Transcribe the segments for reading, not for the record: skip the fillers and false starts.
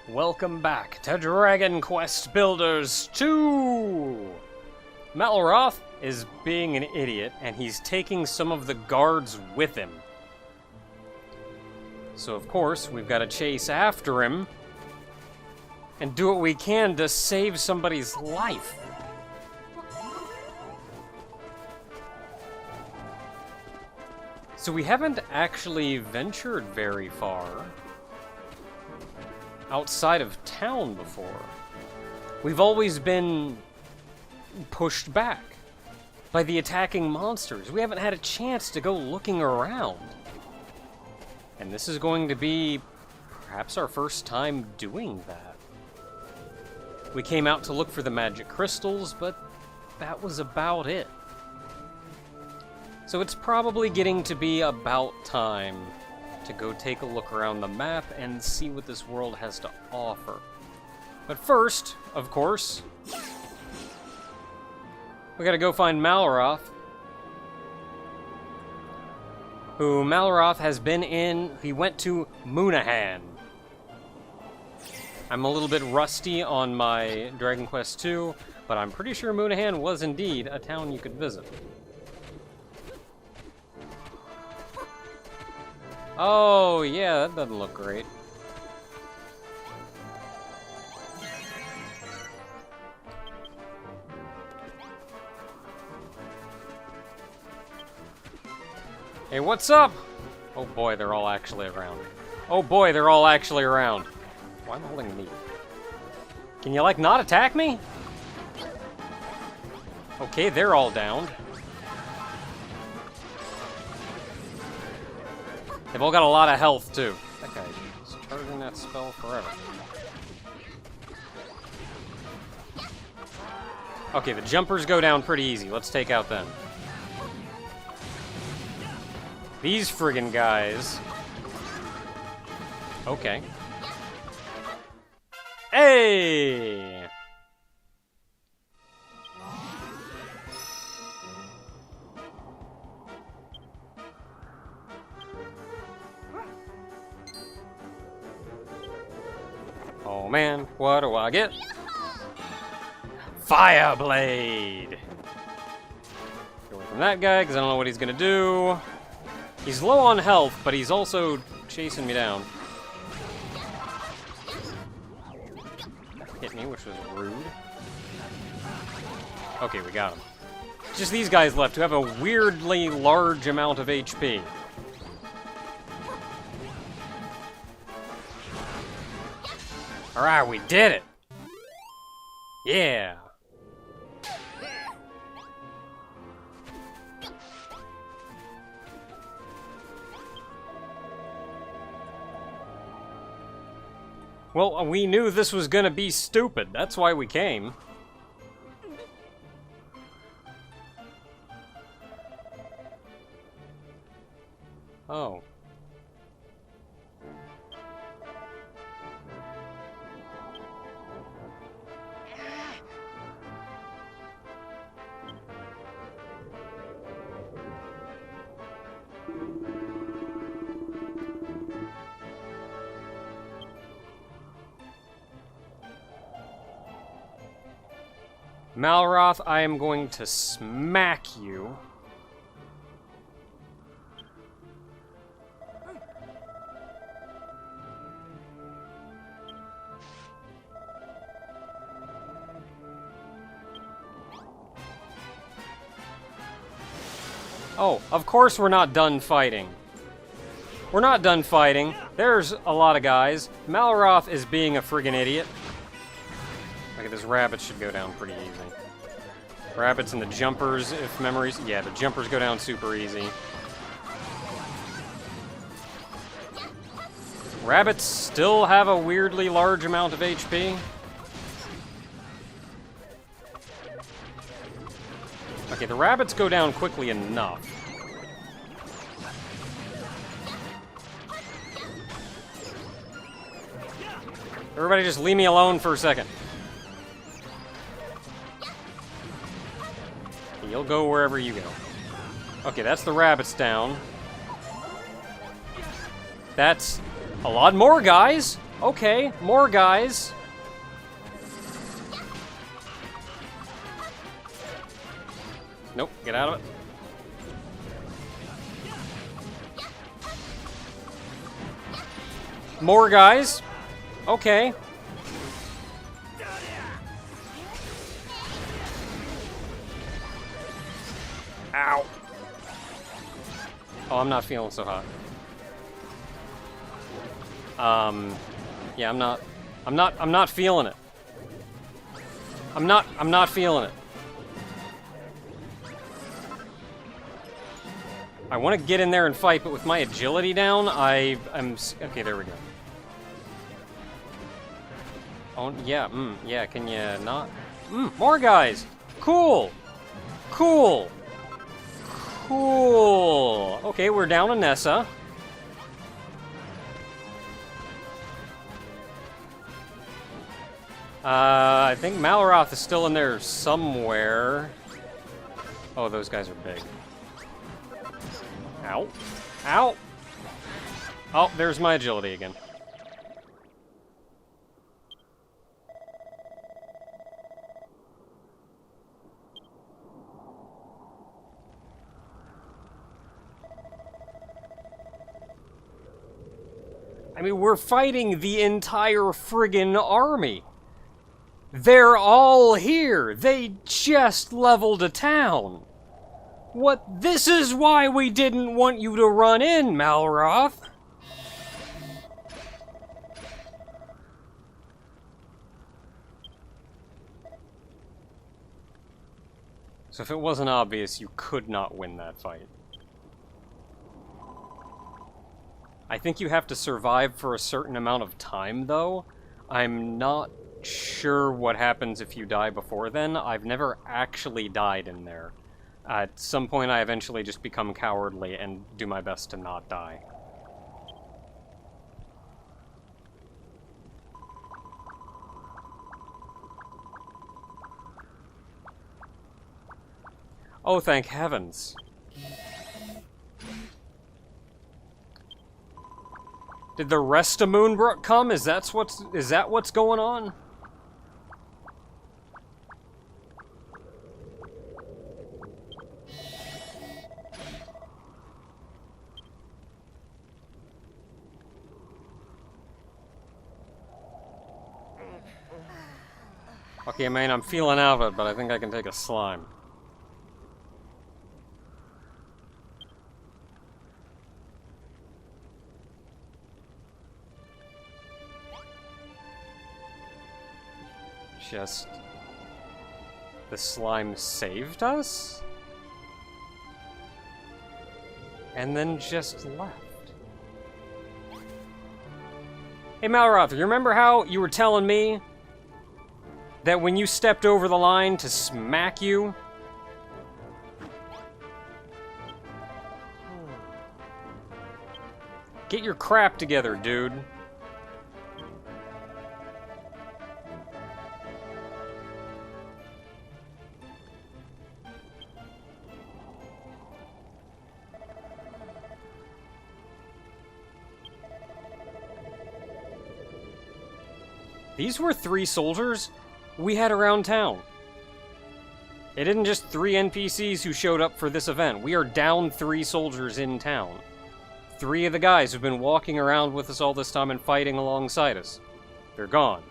Welcome back to Dragon Quest Builders 2! Malroth is being an idiot, and he's taking some of the guards with him. So of course, we've got to chase after him and do what we can to save somebody's life. So we haven't actually ventured very far outside of town before. We've always been pushed back by the attacking monsters. We haven't had a chance to go looking around. And this is going to be perhaps our first time doing that. We came out to look for the magic crystals, but that was about it. So it's probably getting to be about time to go take a look around the map and see what this world has to offer. But first, of course, we gotta go find Malroth, who Malroth has been in. He went to Moonahan. I'm a little bit rusty on my Dragon Quest II, but I'm pretty sure Moonahan was indeed a town you could visit. Oh, yeah, that doesn't look great. Hey, what's up? Oh boy, they're all actually around. Oh boy, they're all actually around. Why am I holding me? Can you, like, not attack me? Okay, they're all downed. They've all got a lot of health, too. That guy's charging that spell forever. Okay, the jumpers go down pretty easy. Let's take out them. These friggin' guys. Okay. Hey! Oh man, what do I get? Fireblade! Go away from that guy, because I don't know what he's gonna do. He's low on health, but he's also chasing me down. Hit me, which was rude. Okay, we got him. Just these guys left who have a weirdly large amount of HP. Alright, we did it! Yeah! Well, we knew this was gonna be stupid. That's why we came. Oh. Malroth, I am going to smack you. Oh, of course we're not done fighting. We're not done fighting. There's a lot of guys. Malroth is being a friggin' idiot. Okay, this rabbit should go down pretty easy. Rabbits and the jumpers, if memories... Yeah, the jumpers go down super easy. Rabbits still have a weirdly large amount of HP. Okay, the rabbits go down quickly enough. Everybody just leave me alone for a second. You'll go wherever you go. Okay, that's the rabbits down. That's a lot more guys. Okay, more guys. Nope, get out of it. More guys. Okay. Ow. Oh, I'm not feeling so hot. Yeah, I'm not feeling it. I'm not feeling it. I want to get in there and fight, but with my agility down, I'm... Okay, there we go. Oh, yeah, yeah, can you not... more guys! Cool! Cool! Cool! Okay, we're down to Nessa. I think Malroth is still in there somewhere. Oh, those guys are big. Ow. Ow! Oh, there's my agility again. I mean, we're fighting the entire friggin' army. They're all here. They just leveled a town. What? This is why we didn't want you to run in, Malroth. So if it wasn't obvious, you could not win that fight. I think you have to survive for a certain amount of time, though. I'm not sure what happens if you die before then. I've never actually died in there. At some point, I eventually just become cowardly and do my best to not die. Oh, thank heavens. Did the rest of Moonbrook come? Is that what's going on? Okay, man, I'm feeling out of it, but I think I can take a slime. Just... the slime saved us? And then just left. Hey Malroth, you remember how you were telling me that when you stepped over the line to smack you? Get your crap together, dude. These were 3 soldiers we had around town. It isn't just 3 NPCs who showed up for this event. We are down 3 soldiers in town. 3 of the guys who've been walking around with us all this time and fighting alongside us. They're gone.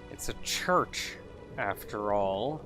It's a church, after all.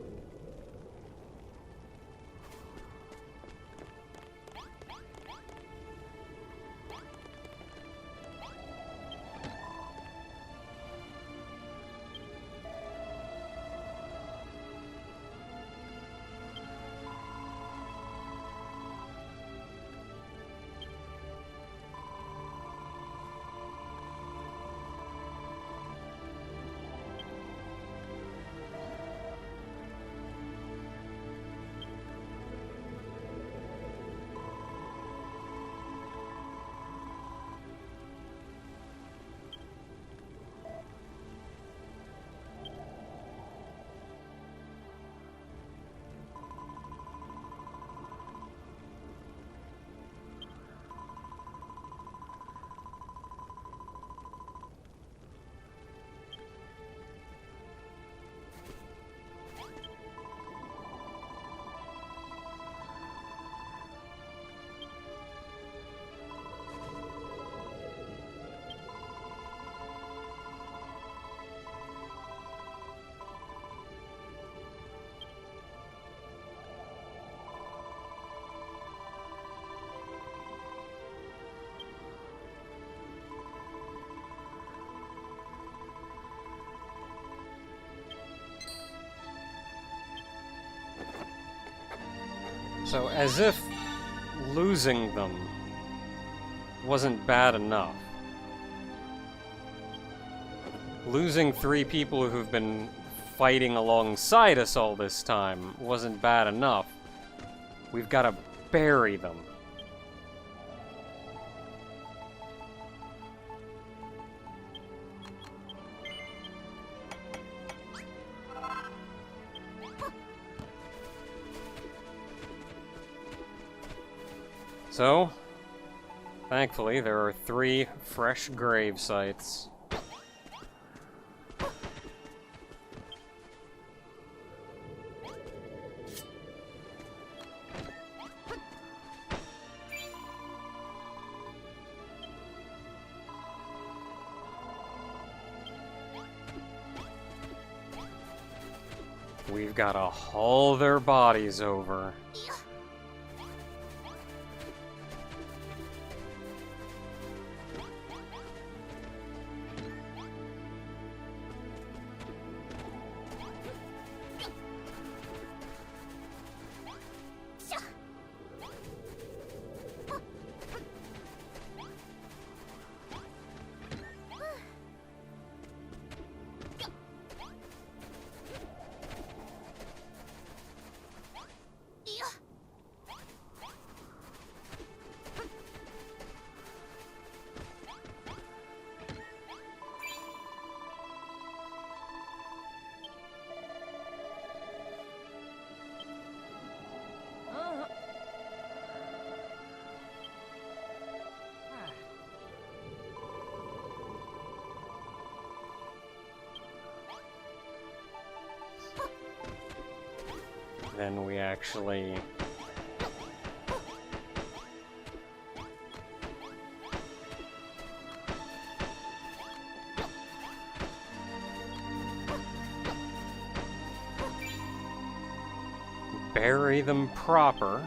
So, as if losing them wasn't bad enough. Losing 3 people who've been fighting alongside us all this time wasn't bad enough. We've got to bury them. So, thankfully, there are 3 fresh grave sites. We've got to haul their bodies over. Then we actually bury them proper.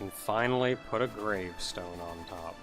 And finally put a gravestone on top.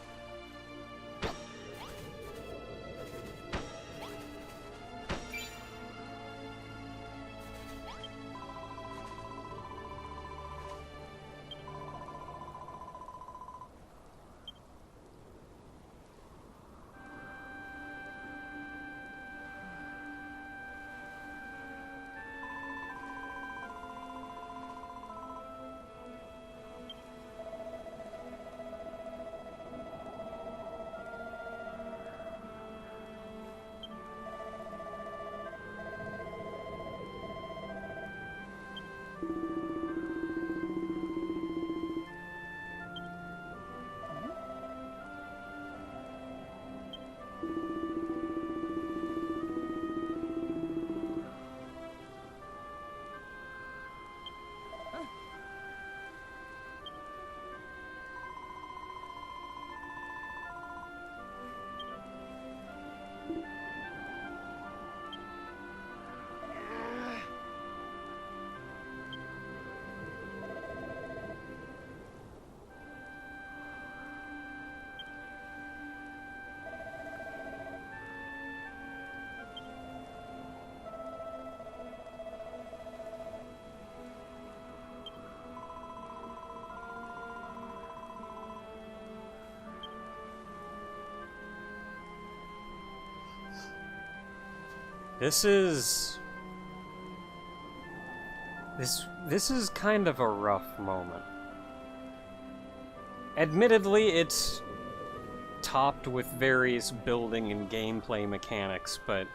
This is kind of a rough moment. Admittedly, it's topped with various building and gameplay mechanics, but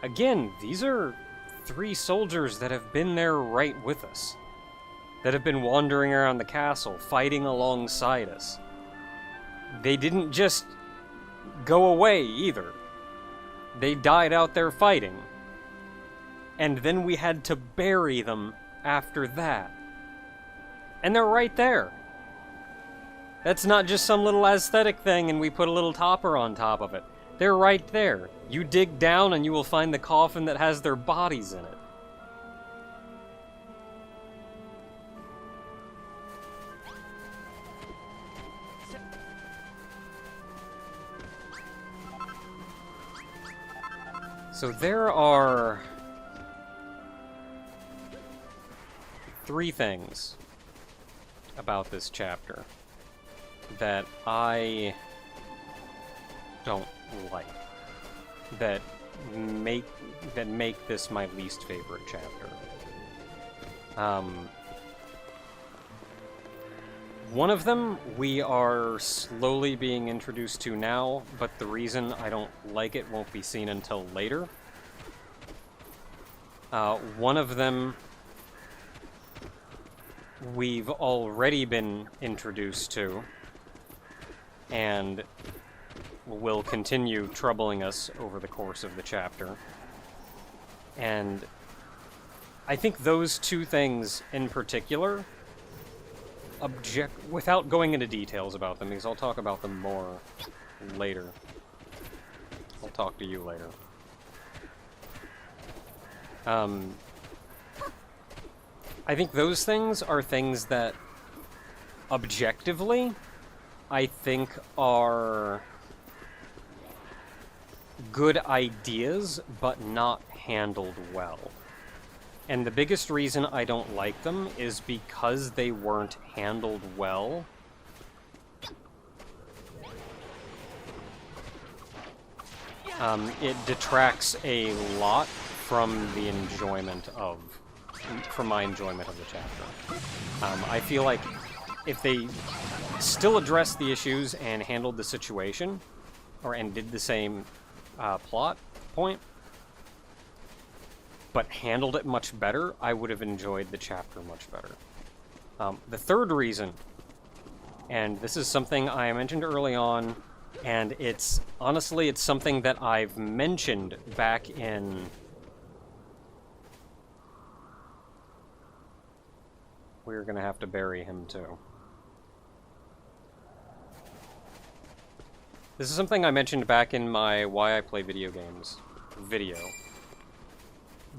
again, these are 3 soldiers that have been there right with us. That have been wandering around the castle, fighting alongside us. They didn't just go away either. They died out there fighting. And then we had to bury them after that. And they're right there. That's not just some little aesthetic thing and we put a little topper on top of it. They're right there. You dig down and you will find the coffin that has their bodies in it. So there are 3 things about this chapter that I don't like, that make this my least favorite chapter. One of them we are slowly being introduced to now, but the reason I don't like it won't be seen until later. One of them we've already been introduced to, and will continue troubling us over the course of the chapter. And I think those 2 things in particular, without going into details about them, because I'll talk about them more later. I'll talk to you later. I think those things are things that, objectively, I think are good ideas, but not handled well. And the biggest reason I don't like them is because they weren't handled well. It detracts a lot from the enjoyment of, from my enjoyment of the chapter. I feel like if they still addressed the issues and handled the situation, and did the same plot point, but handled it much better, I would have enjoyed the chapter much better. The third reason, and this is something I mentioned early on, and it's, honestly, it's something that I've mentioned back in... We're gonna have to bury him too. This is something I mentioned back in my Why I Play Video Games video.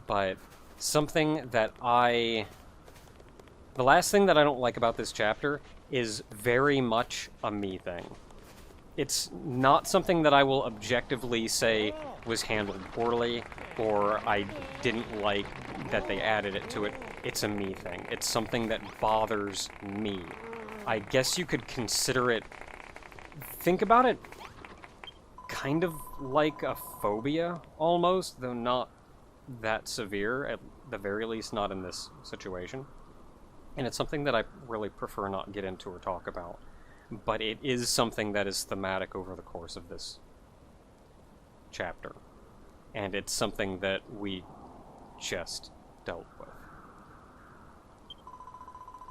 But something that the last thing that I don't like about this chapter is very much a me thing. It's not something that I will objectively say was handled poorly, or I didn't like that they added it to it. It's a me thing. It's something that bothers me. I guess you could consider it... Think about it kind of like a phobia, almost, though not that severe, at the very least not in this situation. And it's something that I really prefer not get into or talk about. But it is something that is thematic over the course of this chapter. And it's something that we just dealt with.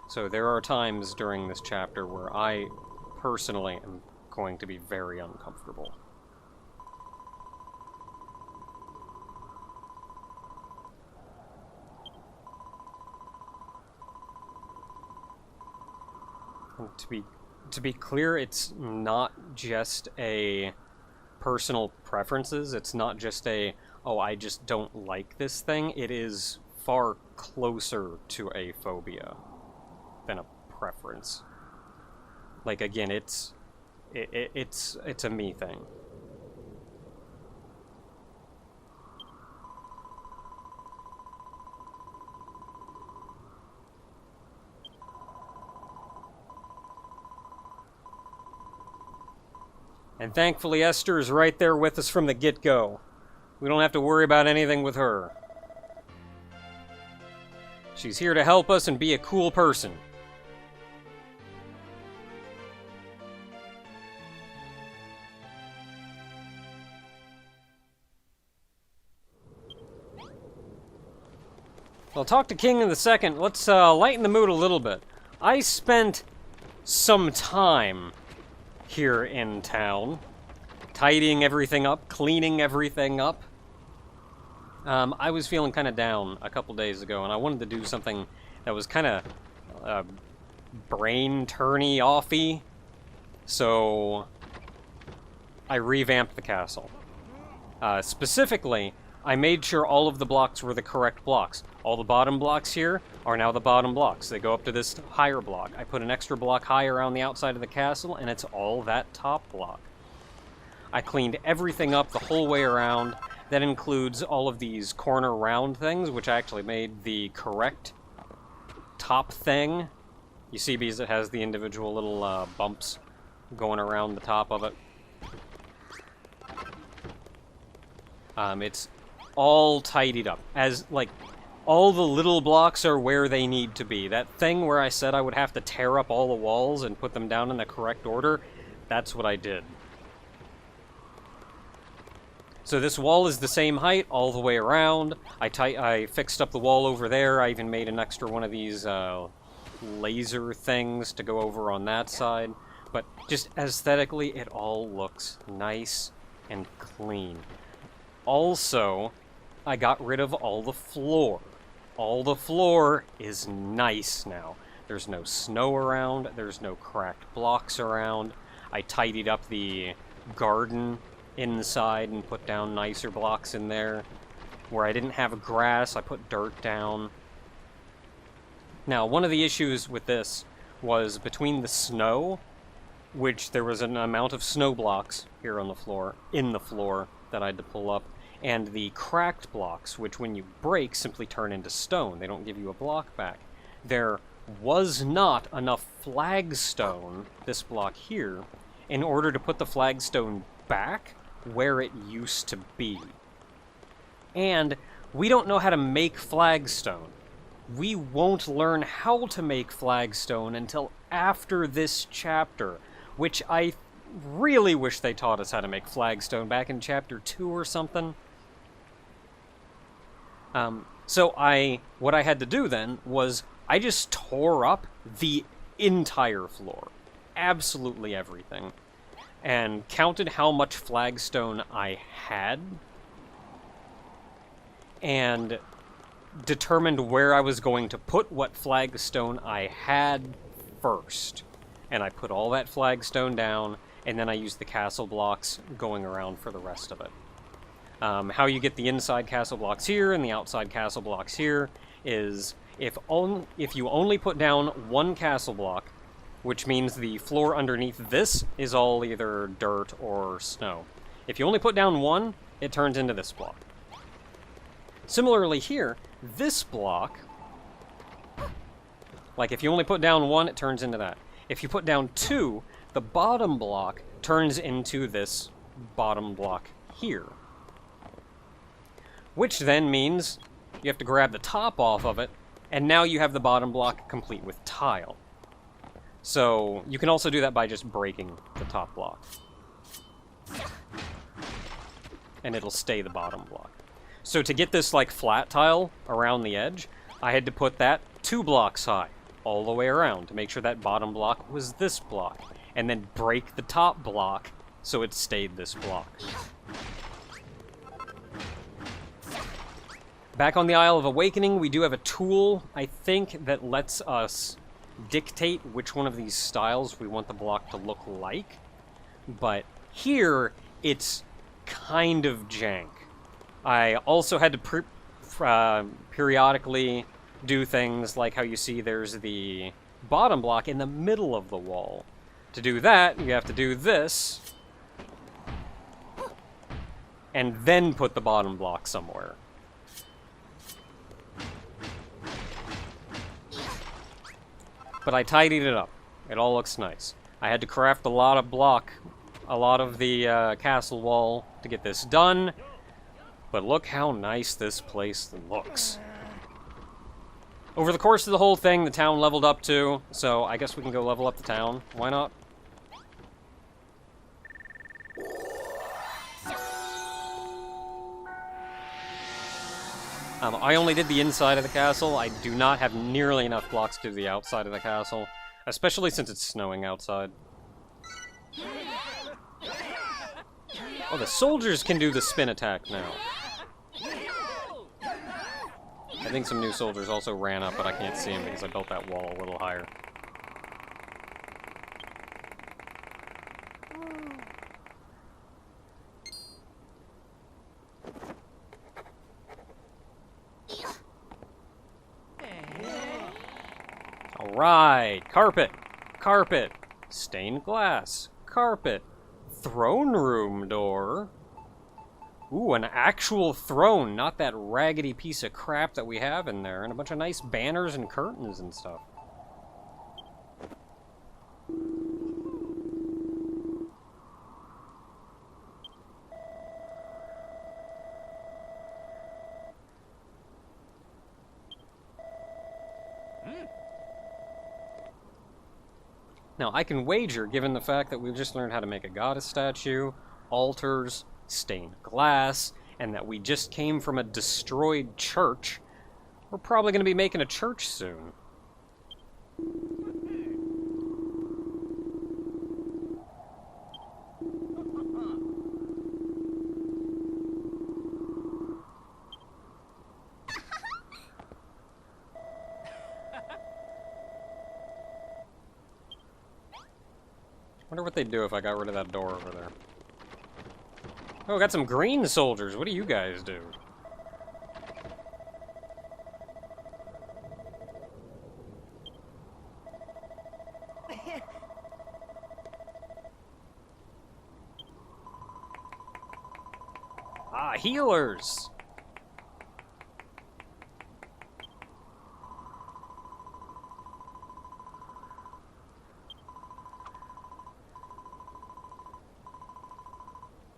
So there are times during this chapter where I personally am going to be very uncomfortable. And to be clear, it's not just a personal preferences. It's not just a, oh, I just don't like this thing. It is far closer to a phobia than a preference. Like, again, it's a me thing. And thankfully Esther is right there with us from the get-go. We don't have to worry about anything with her. She's here to help us and be a cool person. I'll talk to King in a second. Let's lighten the mood a little bit. I spent some time here in town tidying everything up, cleaning everything up. I was feeling kind of down a couple days ago, and I wanted to do something that was kind of brain-turny-offy, so I revamped the castle. Specifically, I made sure all of the blocks were the correct blocks. All the bottom blocks here are now the bottom blocks. They go up to this higher block. I put an extra block higher on the outside of the castle, and it's all that top block. I cleaned everything up the whole way around. That includes all of these corner round things, which I actually made the correct top thing. You see, because it has the individual little bumps going around the top of it. It's all tidied up. As, like, all the little blocks are where they need to be. That thing where I said I would have to tear up all the walls and put them down in the correct order, that's what I did. So this wall is the same height all the way around. I fixed up the wall over there. I even made an extra one of these laser things to go over on that side. But just aesthetically, it all looks nice and clean. Also, I got rid of all the floor. All the floor is nice now. There's no snow around. There's no cracked blocks around. I tidied up the garden inside and put down nicer blocks in there. Where I didn't have grass, I put dirt down. Now, one of the issues with this was between the snow, which there was an amount of snow blocks here on the floor, in the floor, that I had to pull up, and the cracked blocks, which when you break simply turn into stone. They don't give you a block back. There was not enough flagstone, this block here, in order to put the flagstone back where it used to be. And we don't know how to make flagstone. We won't learn how to make flagstone until after this chapter, which I really wish they taught us how to make flagstone back in chapter 2 or something. So what I had to do then was I just tore up the entire floor. Absolutely everything. And counted how much flagstone I had, and determined where I was going to put what flagstone I had first. And I put all that flagstone down, and then I used the castle blocks going around for the rest of it. How you get the inside castle blocks here and the outside castle blocks here is if you only put down one castle block, which means the floor underneath this is all either dirt or snow. If you only put down one, it turns into this block. Similarly here, this block, like if you only put down one, it turns into that. If you put down two, the bottom block turns into this bottom block here. Which then means you have to grab the top off of it, and now you have the bottom block complete with tile. So you can also do that by just breaking the top block. And it'll stay the bottom block. So to get this like flat tile around the edge, I had to put that 2 blocks high all the way around to make sure that bottom block was this block. And then break the top block so it stayed this block. Back on the Isle of Awakening, we do have a tool, I think, that lets us dictate which one of these styles we want the block to look like. But here, it's kind of jank. I also had to periodically do things like how you see there's the bottom block in the middle of the wall. To do that, you have to do this, and then put the bottom block somewhere. But I tidied it up. It all looks nice. I had to craft a lot of the castle wall to get this done. But look how nice this place looks. Over the course of the whole thing, the town leveled up too, so I guess we can go level up the town. Why not? I only did the inside of the castle. I do not have nearly enough blocks to do the outside of the castle, especially since it's snowing outside. Oh, the soldiers can do the spin attack now. I think some new soldiers also ran up, but I can't see them because I built that wall a little higher. Alright, carpet, carpet, stained glass, carpet, throne room door. Ooh, an actual throne, not that raggedy piece of crap that we have in there, and a bunch of nice banners and curtains and stuff. Now, I can wager, given the fact that we've just learned how to make a goddess statue, altars, stained glass, and that we just came from a destroyed church, we're probably going to be making a church soon. Wonder what they'd do if I got rid of that door over there. Oh, got some green soldiers. What do you guys do? Ah, healers!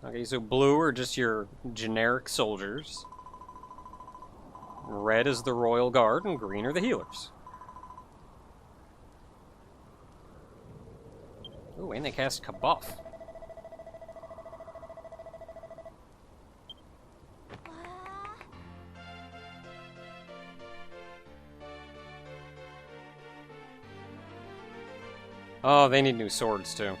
Okay, so blue are just your generic soldiers. Red is the Royal Guard, and green are the healers. Ooh, and they cast Kabuff. Oh, they need new swords, too.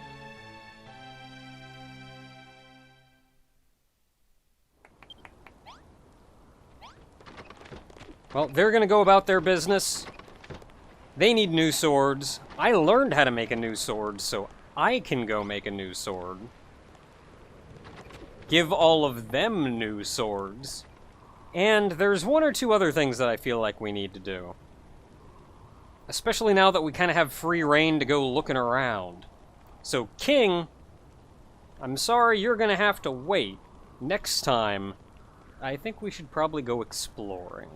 Well, they're gonna go about their business. They need new swords. I learned how to make a new sword, so I can go make a new sword. Give all of them new swords. And there's one or two other things that I feel like we need to do. Especially now that we kind of have free reign to go looking around. So, King, I'm sorry, you're gonna have to wait. Next time, I think we should probably go exploring.